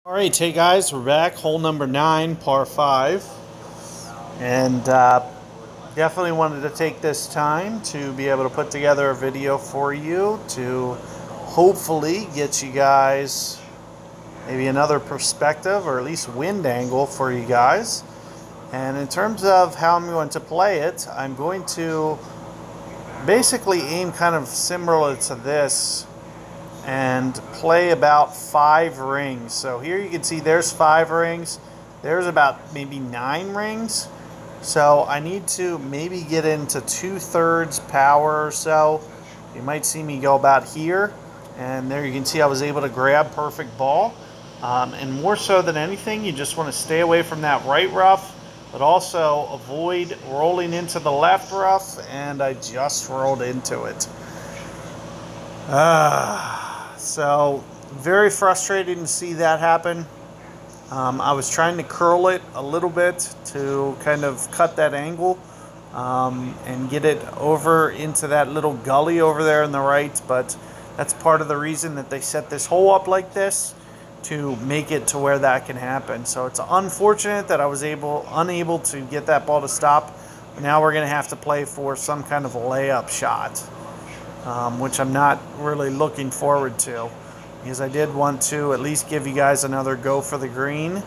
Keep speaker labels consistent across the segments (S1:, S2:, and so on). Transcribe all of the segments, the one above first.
S1: All right, hey guys, we're back. Hole number 9, par 5. And definitely wanted to take this time to be able to put together a video for you to hopefully get you guys maybe another perspective or at least wind angle for you guys. And in terms of how I'm going to play it, I'm going to basically aim kind of similar to this and play about 5 rings. So here you can see there's 5 rings. There's about maybe 9 rings. So I need to maybe get into 2/3 power or so. You might see me go about here. And there you can see I was able to grab perfect ball. And more so than anything, you just want to stay away from that right rough, but also avoid rolling into the left rough. And I just rolled into it. So very frustrating to see that happen. I was trying to curl it a little bit to kind of cut that angle and get it over into that little gully over there on the right, but that's part of the reason that they set this hole up like this, to make it to where that can happen. So it's unfortunate that I was unable to get that ball to stop. Now we're going to have to play for some kind of a layup shot. Which I'm not really looking forward to, because I did want to at least give you guys another go for the green.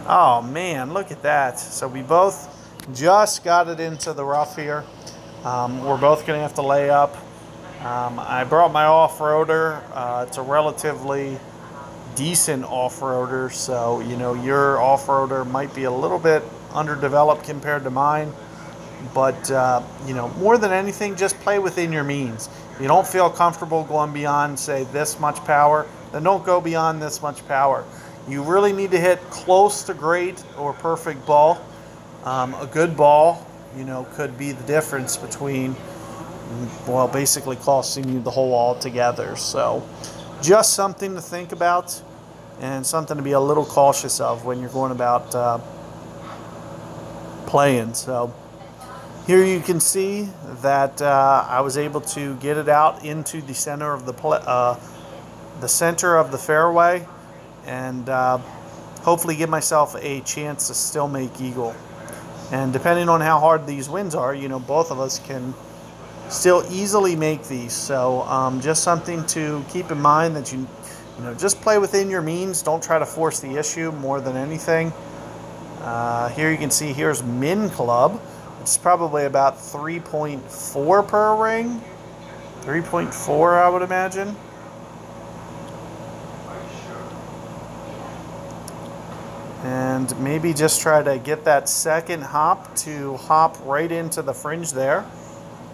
S1: Oh man, look at that. So we both just got it into the rough here. We're both going to have to lay up. I brought my off-roader. It's a relatively decent off-roader, so you know your off-roader might be a little bit underdeveloped compared to mine. But, you know, more than anything, just play within your means. If you don't feel comfortable going beyond, say, this much power, then don't go beyond this much power. You really need to hit close to great or perfect ball. A good ball, you know, could be the difference between, well, basically costing you the hole altogether. So just something to think about and something to be a little cautious of when you're going about playing. So here you can see that I was able to get it out into the center of the center of the fairway, and hopefully give myself a chance to still make eagle. And depending on how hard these winds are, you know, both of us can still easily make these. So just something to keep in mind, that you know, just play within your means. Don't try to force the issue more than anything. Here you can see here's min club. It's probably about 3.4 per ring. 3.4, I would imagine. And maybe just try to get that second hop to hop right into the fringe there.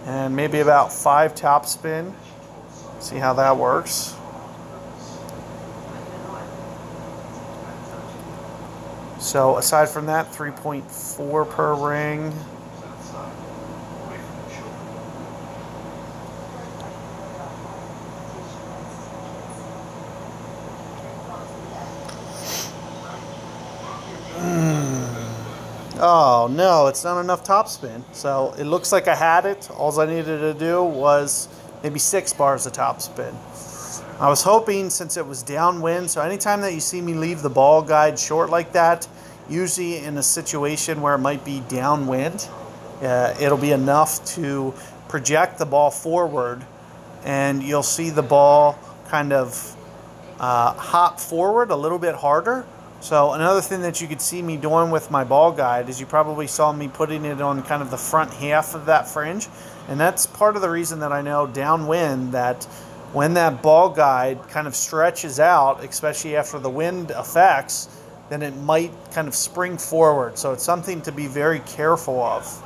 S1: And maybe about 5 topspin. See how that works. So aside from that, 3.4 per ring. Oh no, it's not enough topspin. So it looks like I had it. All I needed to do was maybe 6 bars of topspin. I was hoping, since it was downwind, so anytime that you see me leave the ball guide short like that, usually in a situation where it might be downwind, it'll be enough to project the ball forward, and you'll see the ball kind of hop forward a little bit harder. So another thing that you could see me doing with my ball guide is you probably saw me putting it on kind of the front half of that fringe. And that's part of the reason that I know downwind that when that ball guide kind of stretches out, especially after the wind affects, then it might kind of spring forward. So it's something to be very careful of.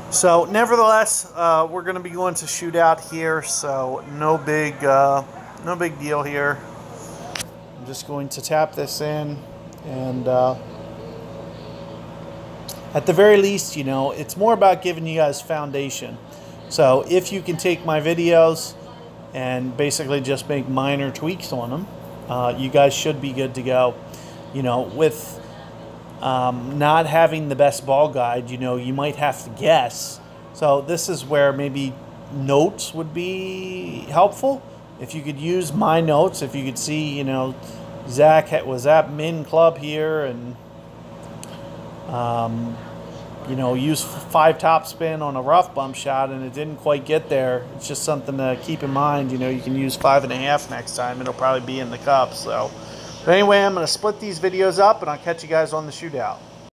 S1: So nevertheless, we're going to be going to shoot out here, so no big deal here. I'm just going to tap this in, and at the very least, you know, it's more about giving you guys foundation. So if you can take my videos and basically just make minor tweaks on them, you guys should be good to go. You know, with not having the best ball guide, you know, you might have to guess. So this is where maybe notes would be helpful. If you could use my notes, if you could see, you know, Zach was at Min Club here, and you know, use 5 topspin on a rough bump shot and it didn't quite get there. It's just something to keep in mind. You know, you can use 5.5 next time. It'll probably be in the cup. So, but anyway, I'm going to split these videos up and I'll catch you guys on the shootout.